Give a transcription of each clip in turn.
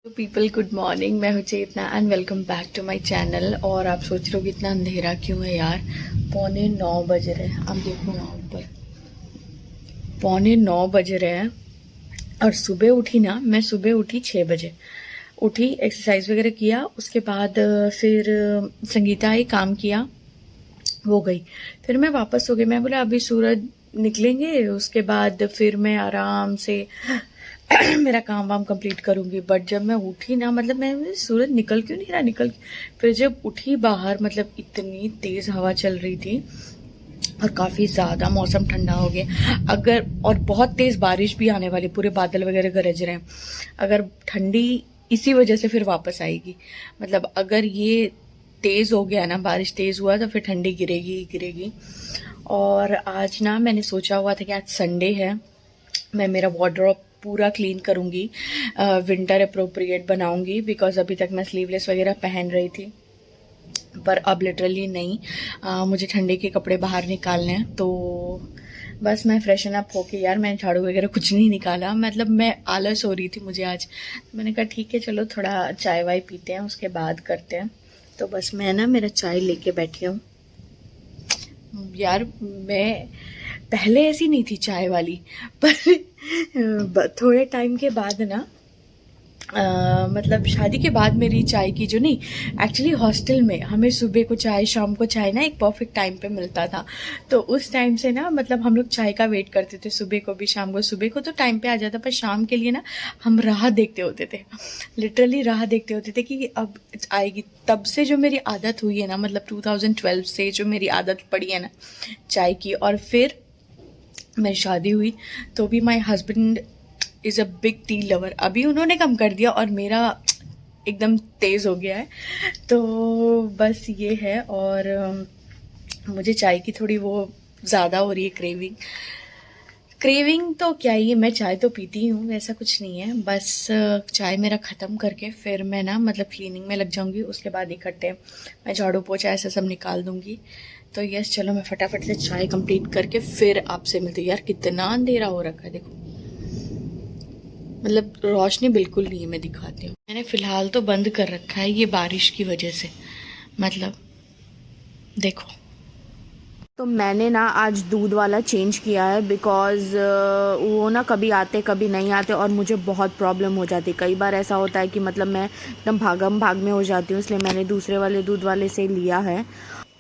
तो people good morning. मैं हूँ Chetna and welcome back to my channel. और आप सोच रहे हो कि इतना अंधेरा क्यों है यार। 9:45 बज रहे हैं। आप देखो ना ऊपर 9:45 बज रहे हैं। और सुबह उठी ना, मैं सुबह उठी 6 बजे उठी, एक्सरसाइज वगैरह किया। उसके बाद फिर संगीता आई, काम किया, वो गई। फिर मैं वापस हो गई। मैं बोला अभी सूरज निकलेंगे, उसके बाद फिर मैं आराम से मेरा काम वाम कंप्लीट करूंगी। बट जब मैं उठी ना, मतलब मैं सूरज निकल क्यों नहीं रहा, फिर जब उठी बाहर, मतलब इतनी तेज हवा चल रही थी और काफ़ी ज़्यादा मौसम ठंडा हो गया। अगर और बहुत तेज़ बारिश भी आने वाली, पूरे बादल वगैरह गरज रहे हैं। अगर ठंडी इसी वजह से फिर वापस आएगी, मतलब अगर ये तेज़ हो गया ना, बारिश तेज़ हुआ तो फिर ठंडी गिरेगी ही गिरेगी। और आज ना मैंने सोचा हुआ था कि आज संडे है, मैं मेरा वार्डरोब पूरा क्लीन करूँगी, विंटर अप्रोप्रिएट बनाऊँगी। बिकॉज अभी तक मैं स्लीवलेस वगैरह पहन रही थी, पर अब लिटरली नहीं। मुझे ठंडे के कपड़े बाहर निकालने हैं। तो बस मैं फ्रेशन अप होके, यार मैंने झाड़ू वगैरह कुछ नहीं निकाला, मतलब मैं आलस हो रही थी मुझे आज। मैंने कहा ठीक है चलो थोड़ा चाय वाय पीते हैं, उसके बाद करते हैं। तो बस मैं ना मेरा चाय लेके बैठी हूँ। यार मैं पहले ऐसी नहीं थी चाय वाली, पर थोड़े टाइम के बाद ना, मतलब शादी के बाद मेरी चाय की जो नहीं, एक्चुअली हॉस्टल में हमें सुबह को चाय शाम को चाय ना एक परफेक्ट टाइम पे मिलता था। तो उस टाइम से ना, मतलब हम लोग चाय का वेट करते थे, सुबह को भी शाम को। सुबह को तो टाइम पे आ जाता, पर शाम के लिए ना हम राह देखते होते थे, लिटरली राह देखते होते थे कि अब आएगी। तब से जो मेरी आदत हुई है ना, मतलब 2012 से जो मेरी आदत पड़ी है ना चाय की। और फिर मेरी शादी हुई तो भी my husband is a big tea lover. अभी उन्होंने कम कर दिया और मेरा एकदम तेज़ हो गया है। तो बस ये है। और मुझे चाय की थोड़ी वो ज़्यादा हो रही है, क्रेविंग तो क्या ही है, मैं चाय तो पीती हूँ, ऐसा कुछ नहीं है। बस चाय मेरा ख़त्म करके फिर मैं ना, मतलब क्लीनिंग में लग जाऊँगी। उसके बाद इकट्ठे मैं झाड़ू पोछा ऐसा सब निकाल दूँगी। तो यस चलो, मैं फटाफट से चाय कंप्लीट करके फिर आपसे मिलती हूँ। यार कितना अंधेरा हो रखा है देखो, मतलब रोशनी बिल्कुल नहीं है। मैं दिखाती हूँ, मैंने फ़िलहाल तो बंद कर रखा है ये बारिश की वजह से, मतलब देखो। तो मैंने ना आज दूध वाला चेंज किया है, बिकॉज़ वो ना कभी आते कभी नहीं आते और मुझे बहुत प्रॉब्लम हो जाती है। कई बार ऐसा होता है कि मतलब मैं एकदम भागम भाग में हो जाती हूँ, इसलिए मैंने दूसरे वाले दूध वाले से लिया है।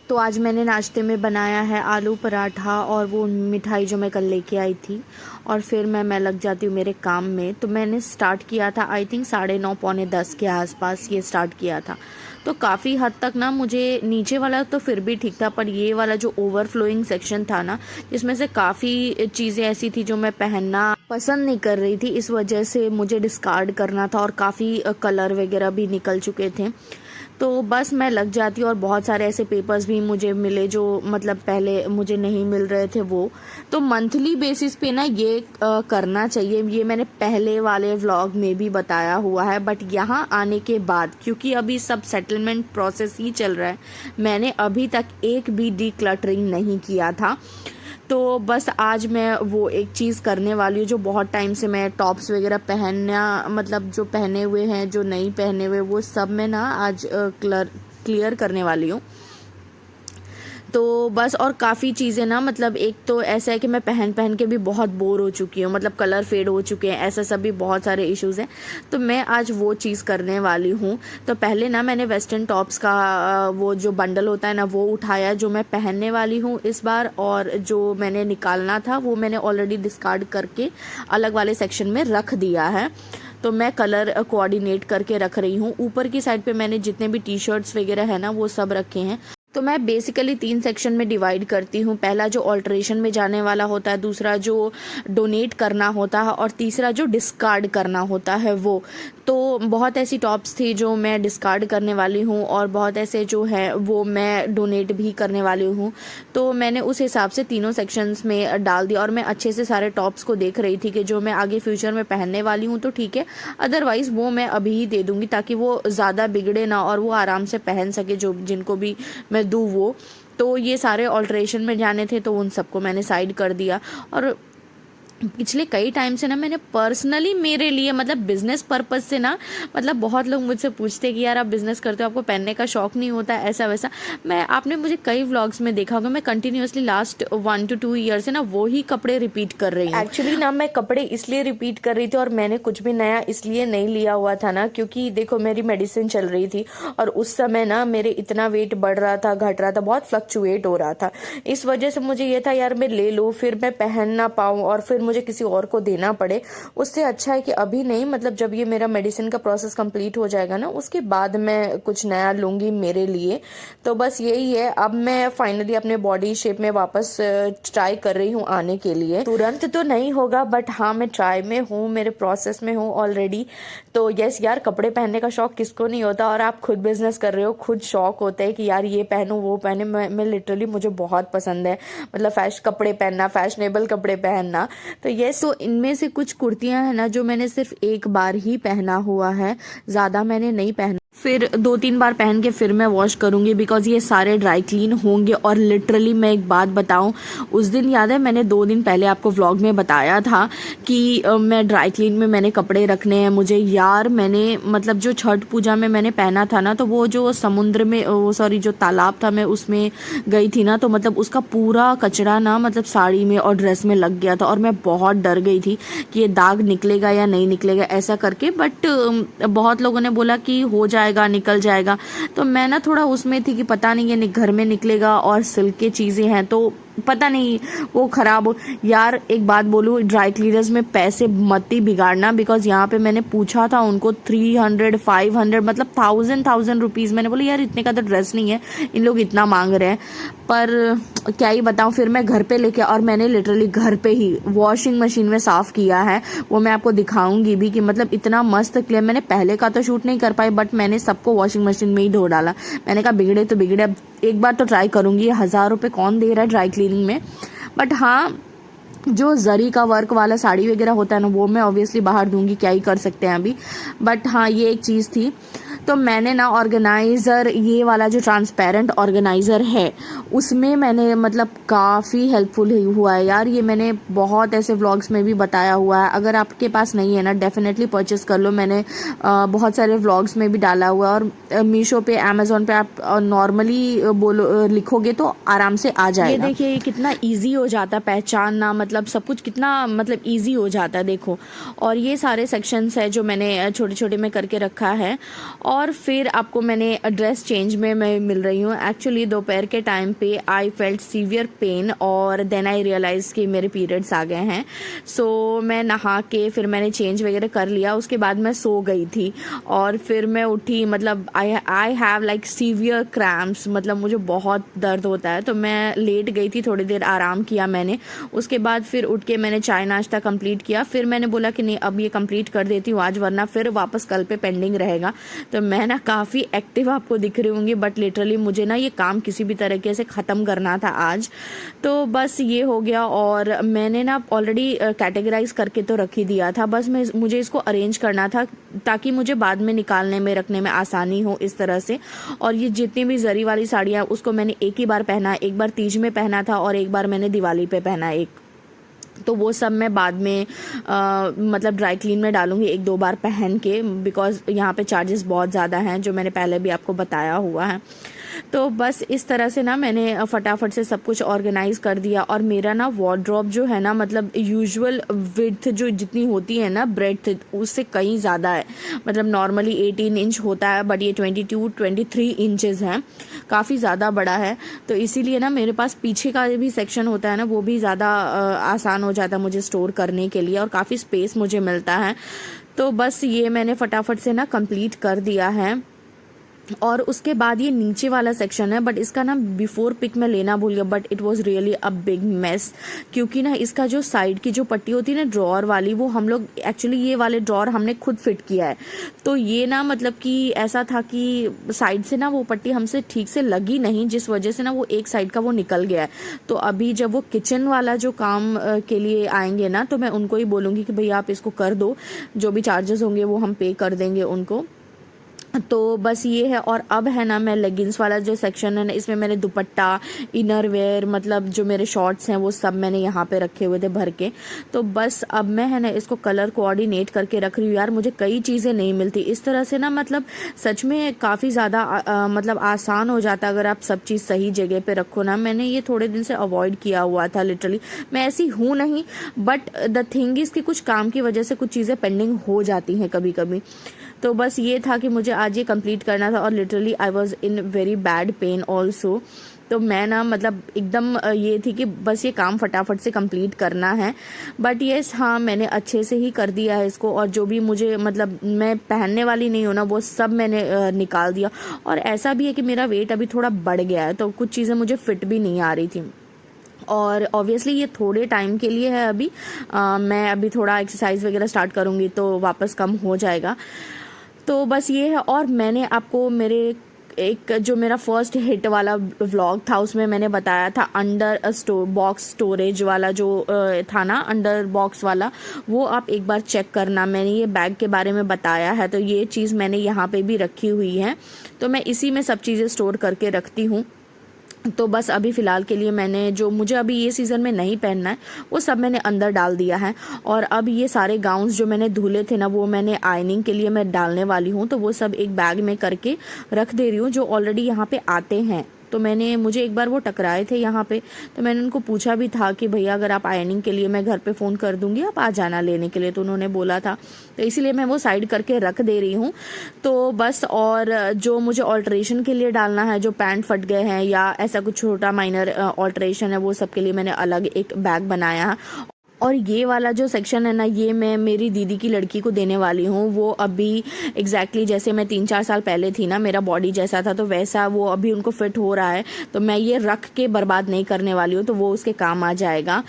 तो आज मैंने नाश्ते में बनाया है आलू पराठा और वो मिठाई जो मैं कल लेके आई थी। और फिर मैं लग जाती हूँ मेरे काम में। तो मैंने स्टार्ट किया था आई थिंक 9:30 पौने 10 के आसपास ये स्टार्ट किया था। तो काफ़ी हद तक ना, मुझे नीचे वाला तो फिर भी ठीक था, पर ये वाला जो ओवरफ्लोइंग सेक्शन था ना, जिसमें से काफ़ी चीज़ें ऐसी थी जो मैं पहनना पसंद नहीं कर रही थी, इस वजह से मुझे डिस्कार्ड करना था और काफ़ी कलर वगैरह भी निकल चुके थे। तो बस मैं लग जाती और बहुत सारे ऐसे पेपर्स भी मुझे मिले जो मतलब पहले मुझे नहीं मिल रहे थे वो। तो मंथली बेसिस पे ना ये करना चाहिए। ये मैंने पहले वाले व्लॉग में भी बताया हुआ है, बट यहाँ आने के बाद, क्योंकि अभी सब सेटलमेंट प्रोसेस ही चल रहा है, मैंने अभी तक एक भी डीक्लटरिंग नहीं किया था। तो बस आज मैं वो एक चीज़ करने वाली हूँ, जो बहुत टाइम से मैं टॉप्स वगैरह पहनना, मतलब जो पहने हुए हैं जो नहीं पहने हुए, वो सब मैं ना आज क्लियर करने वाली हूँ। तो बस, और काफ़ी चीज़ें ना, मतलब एक तो ऐसा है कि मैं पहन पहन के भी बहुत बोर हो चुकी हूँ, मतलब कलर फेड हो चुके हैं, ऐसा सब भी बहुत सारे इश्यूज़ हैं। तो मैं आज वो चीज़ करने वाली हूँ। तो पहले ना मैंने वेस्टर्न टॉप्स का वो जो बंडल होता है ना, वो उठाया जो मैं पहनने वाली हूँ इस बार। और जो मैंने निकालना था वो मैंने ऑलरेडी डिस्कार्ड करके अलग वाले सेक्शन में रख दिया है। तो मैं कलर कोऑर्डिनेट करके रख रही हूँ। ऊपर की साइड पे मैंने जितने भी टी शर्ट्स वगैरह है ना, वो सब रखे हैं। तो मैं बेसिकली 3 सेक्शन में डिवाइड करती हूँ। पहला जो ऑल्ट्रेशन में जाने वाला होता है, दूसरा जो डोनेट करना होता है, और तीसरा जो डिस्कार्ड करना होता है वो। तो बहुत ऐसी टॉप्स थी जो मैं डिस्कार्ड करने वाली हूँ, और बहुत ऐसे जो है वो मैं डोनेट भी करने वाली हूँ। तो मैंने उस हिसाब से तीनों सेक्शंस में डाल दिया, और मैं अच्छे से सारे टॉप्स को देख रही थी कि जो मैं आगे फ्यूचर में पहनने वाली हूँ तो ठीक है, अदरवाइज़ वो मैं अभी ही दे दूँगी, ताकि वो ज़्यादा बिगड़े ना और वो आराम से पहन सके जो जिनको भी मैं दूँ वो। तो ये सारे ऑल्ट्रेशन में जाने थे, तो उन सबको मैंने साइड कर दिया। और पिछले कई टाइम से ना मैंने पर्सनली मेरे लिए मतलब बिजनेस पर्पज से ना, मतलब बहुत लोग मुझसे पूछते हैं कि यार आप बिजनेस करते हो, आपको पहनने का शौक नहीं होता ऐसा वैसा। आपने मुझे कई व्लॉग्स में देखा होगा, मैं कंटिन्यूअसली लास्ट 1 to 2 ईयर से ना वो ही कपड़े रिपीट कर रही हूँ। एक्चुअली ना मैं कपड़े इसलिए रिपीट कर रही थी और मैंने कुछ भी नया इसलिए नहीं लिया हुआ था ना, क्योंकि देखो मेरी मेडिसिन चल रही थी और उस समय ना मेरे इतना वेट बढ़ रहा था, घट रहा था, बहुत फ्लक्चुएट हो रहा था। इस वजह से मुझे ये था यार मैं ले लूँ, फिर मैं पहन ना पाऊँ और फिर मुझे किसी और को देना पड़े। उससे अच्छा है कि अभी नहीं, मतलब जब ये मेरा मेडिसिन का प्रोसेस कंप्लीट हो जाएगा ना, उसके बाद मैं कुछ नया लूंगी मेरे लिए। तो बस यही है, अब मैं फाइनली अपने बॉडी शेप में वापस ट्राई कर रही हूँ आने के लिए। तुरंत तो नहीं होगा बट हाँ मैं ट्राई में हूँ, मेरे प्रोसेस में हूँ ऑलरेडी। तो यस यार, कपड़े पहनने का शौक किसको नहीं होता, और आप खुद बिजनेस कर रहे हो, खुद शौक होता है कि यार ये पहनूं वो पहने। मैं लिटरली, मुझे बहुत पसंद है मतलब कपड़े पहनना, फैशनेबल कपड़े पहनना। तो यस, तो इनमें से कुछ कुर्तियां हैं ना जो मैंने सिर्फ एक बार ही पहना हुआ है, ज़्यादा मैंने नहीं पहना। फिर 2-3 बार पहन के फिर मैं वॉश करूँगी बिकॉज ये सारे ड्राई क्लीन होंगे। और लिटरली मैं एक बात बताऊँ, उस दिन याद है मैंने 2 दिन पहले आपको व्लॉग में बताया था कि मैं ड्राई क्लीन में मैंने कपड़े रखने हैं मुझे। यार मैंने मतलब जो छठ पूजा में मैंने पहना था ना, तो वो जो समुद्र में सॉरी जो तालाब था मैं उसमें गई थी ना, तो मतलब उसका पूरा कचरा ना मतलब साड़ी में और ड्रेस में लग गया था और मैं बहुत डर गई थी कि ये दाग निकलेगा या नहीं निकलेगा ऐसा करके। बट बहुत लोगों ने बोला कि हो जाएगा, निकल जाएगा। तो मैं ना थोड़ा उसमें थी कि पता नहीं ये घर में निकलेगा, और सिल्क की चीज़ें हैं तो पता नहीं वो खराब हो। यार एक बात बोलूँ, ड्राई क्लीनर्स में पैसे मत ही बिगाड़ना, बिकॉज यहाँ पे मैंने पूछा था उनको 300 500 मतलब 1000 रुपीज़। मैंने बोला यार इतने का तो ड्रेस नहीं है, इन लोग इतना मांग रहे हैं। पर क्या ही बताऊँ, फिर मैं घर पे लेके, और मैंने लिटरली घर पे ही वॉशिंग मशीन में साफ़ किया है। वो मैं आपको दिखाऊंगी भी कि मतलब इतना मस्त क्लियर। मैंने पहले का तो शूट नहीं कर पाई बट मैंने सबको वॉशिंग मशीन में ही धो डाला। मैंने कहा बिगड़े तो बिगड़े, अब एक बार तो ट्राई करूंगी। 1000 रुपये कौन दे रहा है ड्राई क्लीनिंग में। बट हाँ, जो जरी का वर्क वाला साड़ी वगैरह होता है ना, वो मैं ऑब्वियसली बाहर दूंगी, क्या ही कर सकते हैं अभी। बट हाँ, ये एक चीज़ थी। तो मैंने ना ऑर्गेनाइज़र, ये वाला जो ट्रांसपेरेंट ऑर्गेनाइज़र है उसमें मैंने मतलब काफ़ी हेल्पफुल हुआ है यार। ये मैंने बहुत ऐसे व्लॉग्स में भी बताया हुआ है। अगर आपके पास नहीं है ना, डेफिनेटली परचेस कर लो। मैंने बहुत सारे व्लॉग्स में भी डाला हुआ है, और मीशो पे, अमेजोन पे आप नॉर्मली बोलो लिखोगे तो आराम से आ जाएगा। ये देखिए ये कितना ईजी हो जाता है पहचानना, मतलब सब कुछ कितना मतलब ईजी हो जाता है, देखो। और ये सारे सेक्शंस है जो मैंने छोटे छोटे में करके रखा है। और फिर आपको मैंने ड्रेस चेंज में मैं मिल रही हूँ। एक्चुअली दोपहर के टाइम पे आई फेल्ट सीवियर पेन, और देन आई रियलाइज कि मेरे पीरियड्स आ गए हैं। सो मैं नहा के फिर मैंने चेंज वगैरह कर लिया, उसके बाद मैं सो गई थी। और फिर मैं उठी, मतलब I have like severe cramps, मतलब मुझे बहुत दर्द होता है। तो मैं लेट गई थी, थोड़ी देर आराम किया मैंने। उसके बाद फिर उठ के मैंने चाय नाश्ता कंप्लीट किया। फिर मैंने बोला कि नहीं अब ये कंप्लीट कर देती हूँ आज, वरना फिर वापस कल पे पेंडिंग रहेगा। तो मैं ना काफ़ी एक्टिव आपको दिख रही होंगी, बट लिटरली मुझे ना ये काम किसी भी तरीके से ख़त्म करना था आज। तो बस ये हो गया। और मैंने ना ऑलरेडी कैटेगराइज करके तो रख ही दिया था, बस मुझे इसको अरेंज करना था ताकि मुझे बाद में निकालने में रखने में आसानी हो इस तरह से। और ये जितनी भी जरी वाली साड़ियाँ उसको मैंने एक ही बार पहना, एक बार तीज में पहना था और एक बार मैंने दिवाली पे पहना एक। तो वो सब मैं बाद में मतलब ड्राई क्लीन में डालूंगी 1-2 बार पहन के, बिकॉज यहाँ पे चार्जेस बहुत ज़्यादा हैं जो मैंने पहले भी आपको बताया हुआ है। तो बस इस तरह से ना मैंने फटाफट से सब कुछ ऑर्गेनाइज कर दिया। और मेरा ना वार्डरोब जो है ना, मतलब यूजुअल विड्थ जो जितनी होती है ना ब्रेड्थ, उससे कहीं ज़्यादा है। मतलब नॉर्मली 18 इंच होता है, बट ये 22-23 इंचेस है, काफ़ी ज़्यादा बड़ा है। तो इसीलिए ना मेरे पास पीछे का भी सेक्शन होता है ना, वो भी ज़्यादा आसान हो जाता है मुझे स्टोर करने के लिए, और काफ़ी स्पेस मुझे मिलता है। तो बस ये मैंने फटाफट से ना कंप्लीट कर दिया है। और उसके बाद ये नीचे वाला सेक्शन है, बट इसका ना बिफोर पिक में लेना भूल गया, but it was really a big mess. क्योंकि ना इसका जो साइड की जो पट्टी होती है ना ड्रॉर वाली, वो हम लोग एक्चुअली ये वाले ड्रॉर हमने खुद फिट किया है। तो ये ना मतलब कि ऐसा था कि साइड से ना वो पट्टी हमसे ठीक से लगी नहीं, जिस वजह से ना वो एक साइड का वो निकल गया है। तो अभी जब वो किचन वाला जो काम के लिए आएंगे ना, तो मैं उनको ही बोलूँगी कि भैया आप इसको कर दो, जो भी चार्जेस होंगे वो हम पे कर देंगे उनको। तो बस ये है। और अब है ना, मैं लेगिंग्स वाला जो सेक्शन है ना, इसमें मैंने दुपट्टा, इनर वेयर, मतलब जो मेरे शॉर्ट्स हैं वो सब मैंने यहाँ पे रखे हुए थे भर के। तो बस अब मैं है ना इसको कलर कोऑर्डिनेट करके रख रही हूँ। यार मुझे कई चीज़ें नहीं मिलती इस तरह से ना, मतलब सच में काफ़ी ज़्यादा मतलब आसान हो जाता अगर आप सब चीज़ सही जगह पे रखो ना। मैंने ये थोड़े दिन से अवॉइड किया हुआ था लिटरली। मैं ऐसी हूँ नहीं, बट द थिंग इज़ कि कुछ काम की वजह से कुछ चीज़ें पेंडिंग हो जाती हैं कभी कभी। तो बस ये था कि मुझे आज ये कंप्लीट करना था, और literally I was in very bad pain also. तो मैं ना मतलब एकदम ये थी कि बस ये काम फटाफट से कंप्लीट करना है। बट येस हाँ, मैंने अच्छे से ही कर दिया है इसको। और जो भी मुझे मतलब मैं पहनने वाली नहीं हूँ ना, वो सब मैंने निकाल दिया। और ऐसा भी है कि मेरा वेट अभी थोड़ा बढ़ गया है, तो कुछ चीज़ें मुझे फिट भी नहीं आ रही थी। और ऑब्वियसली ये थोड़े टाइम के लिए है अभी। मैं अभी थोड़ा एक्सरसाइज वगैरह स्टार्ट करूँगी तो वापस कम हो जाएगा। तो बस ये है। और मैंने आपको मेरे एक जो मेरा फर्स्ट हिट वाला व्लॉग था उसमें मैंने बताया था अंडर बॉक्स स्टोरेज वाला जो था ना, अंडर बॉक्स वाला, वो आप एक बार चेक करना। मैंने ये बैग के बारे में बताया है, तो ये चीज़ मैंने यहाँ पे भी रखी हुई है। तो मैं इसी में सब चीज़ें स्टोर करके रखती हूँ। तो बस अभी फ़िलहाल के लिए मैंने जो मुझे अभी ये सीज़न में नहीं पहनना है वो सब मैंने अंदर डाल दिया है। और अब ये सारे गाउन्स जो मैंने धुले थे ना, वो मैंने आयनिंग के लिए मैं डालने वाली हूँ। तो वो सब एक बैग में करके रख दे रही हूँ जो ऑलरेडी यहाँ पे आते हैं। तो मुझे एक बार वो टकराए थे यहाँ पे, तो मैंने उनको पूछा भी था कि भैया अगर आप आयनिंग के लिए, मैं घर पे फ़ोन कर दूंगी, आप आ जाना लेने के लिए। तो उन्होंने बोला था, तो इसीलिए मैं वो साइड करके रख दे रही हूँ। तो बस, और जो मुझे ऑल्ट्रेशन के लिए डालना है, जो पैंट फट गए हैं या ऐसा कुछ छोटा माइनर ऑल्ट्रेशन है, वो सब के लिए मैंने अलग एक बैग बनाया है। और ये वाला जो सेक्शन है ना, ये मैं मेरी दीदी की लड़की को देने वाली हूँ। वो अभी एग्जैक्टली जैसे मैं 3-4 साल पहले थी ना, मेरा बॉडी जैसा था, तो वैसा वो अभी उनको फिट हो रहा है। तो मैं ये रख के बर्बाद नहीं करने वाली हूँ, तो वो उसके काम आ जाएगा।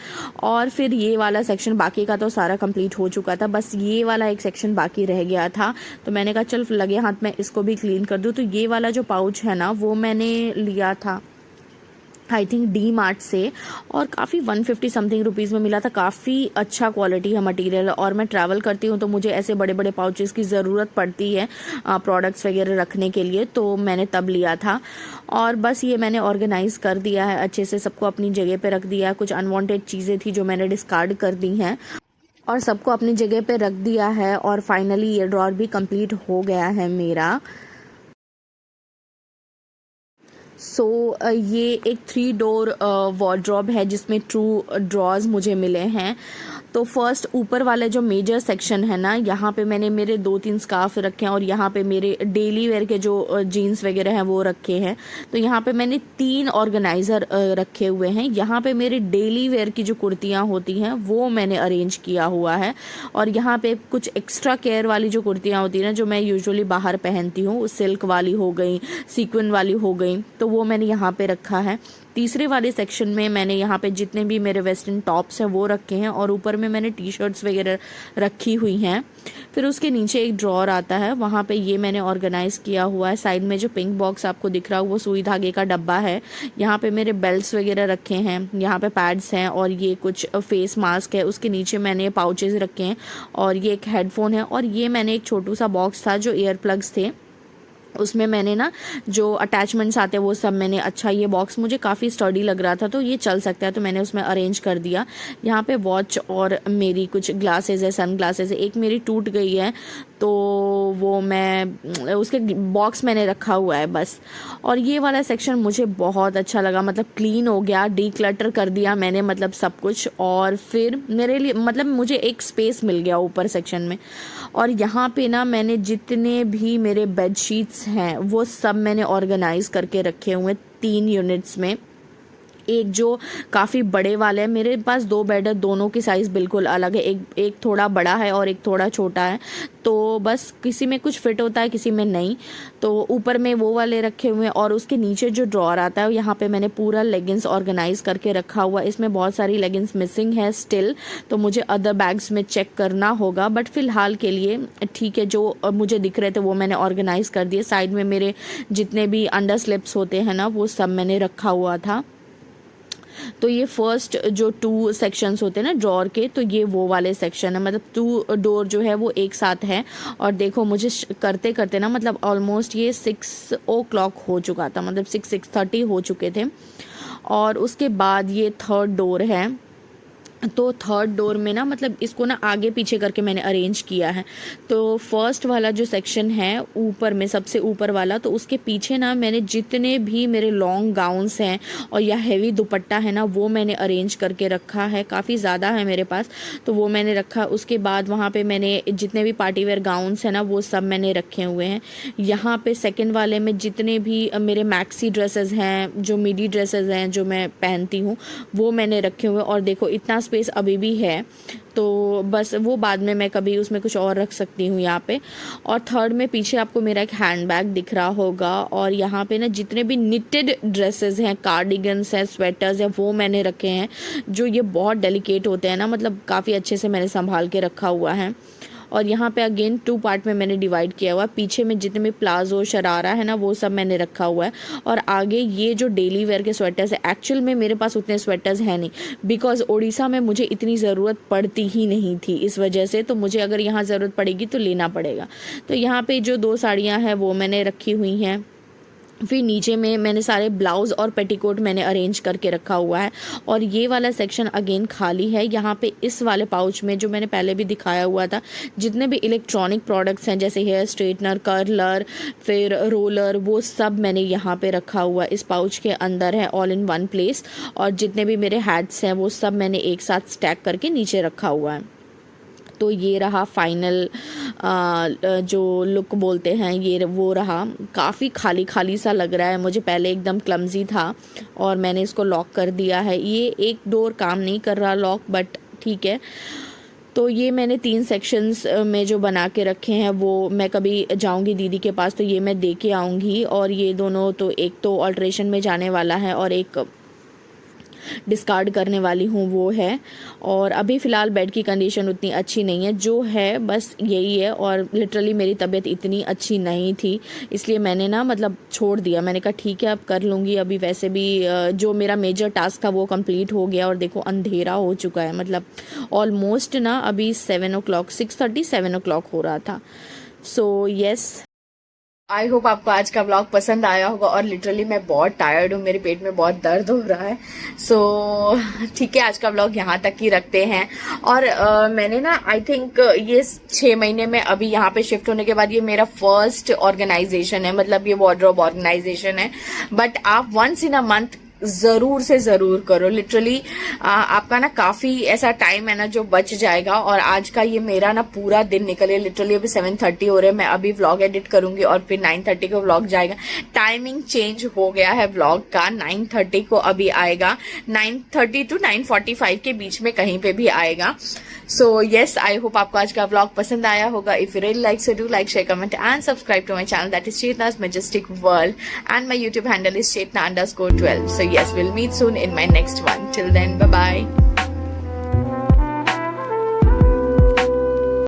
और फिर ये वाला सेक्शन, बाकी का तो सारा कंप्लीट हो चुका था, बस ये वाला एक सेक्शन बाकी रह गया था। तो मैंने कहा चल लगे हाथ में इसको भी क्लीन कर दूँ। तो ये वाला जो पाउच है ना, वो मैंने लिया था आई थिंक डी मार्ट से, और काफ़ी 150 समथिंग रुपीज़ में मिला था। काफ़ी अच्छा क्वालिटी है मटेरियल। और मैं ट्रैवल करती हूँ तो मुझे ऐसे बड़े बड़े पाउचेस की ज़रूरत पड़ती है प्रोडक्ट्स वगैरह रखने के लिए, तो मैंने तब लिया था। और बस ये मैंने ऑर्गेनाइज़ कर दिया है अच्छे से, सबको अपनी जगह पे रख दिया है। कुछ अनवांटेड चीज़ें थी जो मैंने डिस्कार्ड कर दी हैं, और सबको अपनी जगह पे रख दिया है। और फाइनली ये ड्रॉर भी कंप्लीट हो गया है मेरा। ये एक 3 डोर वार्डरोब है जिसमें 2 ड्रॉज मुझे मिले हैं। तो फर्स्ट ऊपर वाला जो मेजर सेक्शन है ना, यहाँ पे मैंने मेरे 2-3 स्कार्फ रखे हैं, और यहाँ पे मेरे डेली वेयर के जो जीन्स वगैरह हैं वो रखे हैं। तो यहाँ पे मैंने 3 ऑर्गेनाइज़र रखे हुए हैं। यहाँ पे मेरे डेली वेयर की जो कुर्तियाँ होती हैं वो मैंने अरेंज किया हुआ है। और यहाँ पे कुछ एक्स्ट्रा केयर वाली जो कुर्तियाँ होती हैं ना, जो मैं यूजुअली बाहर पहनती हूँ, सिल्क वाली हो गई, सीक्वेंस वाली हो गई, तो वो मैंने यहाँ पे रखा है। तीसरे वाले सेक्शन में मैंने यहाँ पे जितने भी मेरे वेस्टर्न टॉप्स हैं वो रखे हैं, और ऊपर में मैंने टी शर्ट्स वगैरह रखी हुई हैं। फिर उसके नीचे एक ड्रॉर आता है, वहाँ पे ये मैंने ऑर्गेनाइज़ किया हुआ है। साइड में जो पिंक बॉक्स आपको दिख रहा है वो सुई धागे का डब्बा है। यहाँ पे मेरे बेल्ट्स वगैरह रखे हैं, यहाँ पे पैड्स हैं, और ये कुछ फेस मास्क है। उसके नीचे मैंने पाउचेज रखे हैं, और ये एक हेडफोन है। और ये मैंने एक छोटू सा बॉक्स था जो ईयर प्लग्स थे, उसमें मैंने ना जो अटैचमेंट्स आते हैं वो सब मैंने, अच्छा ये बॉक्स मुझे काफ़ी स्टडी लग रहा था तो ये चल सकता है, तो मैंने उसमें अरेंज कर दिया। यहाँ पे वॉच और मेरी कुछ ग्लासेस है, सन ग्लासेस है। एक मेरी टूट गई है तो वो मैं उसके बॉक्स मैंने रखा हुआ है बस। और ये वाला सेक्शन मुझे बहुत अच्छा लगा, मतलब क्लीन हो गया, डीक्लटर कर दिया मैंने, मतलब सब कुछ। और फिर मेरे लिए मतलब मुझे एक स्पेस मिल गया ऊपर सेक्शन में। और यहाँ पे ना मैंने जितने भी मेरे बेडशीट्स हैं वो सब मैंने ऑर्गेनाइज करके रखे हुए 3 यूनिट्स में। एक जो काफ़ी बड़े वाले हैं, मेरे पास 2 बेड है, दोनों की साइज़ बिल्कुल अलग है। एक थोड़ा बड़ा है और एक थोड़ा छोटा है, तो बस किसी में कुछ फिट होता है किसी में नहीं। तो ऊपर में वो वाले रखे हुए हैं, और उसके नीचे जो ड्रॉर आता है यहाँ पे मैंने पूरा लेगिंग्स ऑर्गेनाइज करके रखा हुआ है। इसमें बहुत सारी लेगिंग्स मिसिंग है स्टिल, तो मुझे अदर बैग्स में चेक करना होगा, बट फिलहाल के लिए ठीक है। जो मुझे दिख रहे थे वो मैंने ऑर्गेनाइज कर दिए। साइड में मेरे जितने भी अंडर स्लिप्स होते हैं ना वो सब मैंने रखा हुआ था। तो ये फर्स्ट जो 2 सेक्शंस होते हैं ना ड्रॉर के, तो ये वो वाले सेक्शन है, मतलब 2 डोर जो है वो एक साथ है। और देखो मुझे करते करते ना मतलब ऑलमोस्ट ये 6 o'clock हो चुका था, मतलब 6:30 हो चुके थे। और उसके बाद ये 3rd डोर है। तो 3rd डोर में ना मतलब इसको ना आगे पीछे करके मैंने अरेंज किया है। तो फर्स्ट वाला जो सेक्शन है ऊपर में, सबसे ऊपर वाला, तो उसके पीछे ना मैंने जितने भी मेरे लॉन्ग गाउन्स हैं और या हैवी दुपट्टा है ना वो मैंने अरेंज करके रखा है। काफ़ी ज़्यादा है मेरे पास, तो वो मैंने रखा। उसके बाद वहाँ पे मैंने जितने भी पार्टी वेयर गाउन्स हैं ना वो सब मैंने रखे हुए हैं। यहाँ पे सेकेंड वाले में जितने भी मेरे मैक्सी ड्रेसेस हैं, जो मिडी ड्रेसेस हैं जो मैं पहनती हूँ, वो मैंने रखे हुए। और देखो इतना स्पेस अभी भी है, तो बस वो बाद में मैं कभी उसमें कुछ और रख सकती हूँ यहाँ पे। और 3rd में पीछे आपको मेरा एक हैंड बैग दिख रहा होगा। और यहाँ पे ना जितने भी निटेड ड्रेसेस हैं, कार्डिगन्स हैं, स्वेटर्स हैं, वो मैंने रखे हैं। जो ये बहुत डेलिकेट होते हैं ना, मतलब काफ़ी अच्छे से मैंने संभाल के रखा हुआ है। और यहाँ पे अगेन 2 पार्ट में मैंने डिवाइड किया हुआ है। पीछे में जितने भी प्लाजो शरारा है ना वो सब मैंने रखा हुआ है। और आगे ये जो डेली वेयर के स्वेटर्स है, एक्चुअल में मेरे पास उतने स्वेटर्स हैं नहीं, बिकॉज उड़ीसा में मुझे इतनी ज़रूरत पड़ती ही नहीं थी इस वजह से। तो मुझे अगर यहाँ ज़रूरत पड़ेगी तो लेना पड़ेगा। तो यहाँ पे जो 2 साड़ियाँ हैं वो मैंने रखी हुई हैं। फिर नीचे में मैंने सारे ब्लाउज़ और पेटीकोट मैंने अरेंज करके रखा हुआ है। और ये वाला सेक्शन अगेन खाली है। यहाँ पे इस वाले पाउच में जो मैंने पहले भी दिखाया हुआ था, जितने भी इलेक्ट्रॉनिक प्रोडक्ट्स हैं जैसे हेयर स्ट्रेटनर, कर्लर, फिर रोलर, वो सब मैंने यहाँ पे रखा हुआ इस पाउच के अंदर है, ऑल इन वन प्लेस। और जितने भी मेरे हैट्स हैं वो सब मैंने एक साथ स्टैक करके नीचे रखा हुआ है। तो ये रहा फाइनल जो लुक बोलते हैं, ये वो रहा। काफ़ी खाली खाली सा लग रहा है मुझे, पहले एकदम क्लमजी था और मैंने इसको लॉक कर दिया है। ये एक डोर काम नहीं कर रहा लॉक, बट ठीक है। तो ये मैंने 3 सेक्शंस में जो बना के रखे हैं, वो मैं कभी जाऊंगी दीदी के पास तो ये मैं दे के आऊँगी। और ये दोनों तो एक तो ऑल्ट्रेशन में जाने वाला है और एक डिस्कार्ड करने वाली हूँ वो है। और अभी फ़िलहाल बेड की कंडीशन उतनी अच्छी नहीं है, जो है बस यही है। और लिटरली मेरी तबीयत इतनी अच्छी नहीं थी, इसलिए मैंने ना मतलब छोड़ दिया। मैंने कहा ठीक है अब कर लूँगी। अभी वैसे भी जो मेरा मेजर टास्क था वो कंप्लीट हो गया। और देखो अंधेरा हो चुका है, मतलब ऑलमोस्ट ना अभी 7 o'clock, 6:30 7 o'clock हो रहा था। सो यस, आई होप आपको आज का व्लॉग पसंद आया होगा। और लिटरली मैं बहुत टायर्ड हूँ, मेरे पेट में बहुत दर्द हो रहा है। सो ठीक है, आज का व्लॉग यहाँ तक ही रखते हैं। और मैंने ना आई थिंक ये 6 महीने में अभी यहाँ पे शिफ्ट होने के बाद ये मेरा फर्स्ट ऑर्गेनाइजेशन है, मतलब ये वार्डरोब ऑर्गेनाइजेशन है। बट आप वंस इन अ मंथ जरूर से जरूर करो। लिटरली आपका ना काफी ऐसा टाइम है ना जो बच जाएगा। और आज का ये मेरा ना पूरा दिन निकले। लिटरली अभी 7:30 हो रहे हैं, मैं अभी व्लॉग एडिट करूंगी और फिर 9:30 को व्लॉग जाएगा। टाइमिंग चेंज हो गया है व्लॉग का, 9:30 को अभी आएगा, 9:30 to 9:45 के बीच में कहीं पे भी आएगा। सो यस, आई होप आपको आज का व्लॉग पसंद आया होगा। If you really like, so do like, share, comment and subscribe to my channel, that is चेतना's Majestic World, and my YouTube handle is Chetna_12. So yes, we'll meet soon in my next one. Till then, bye bye.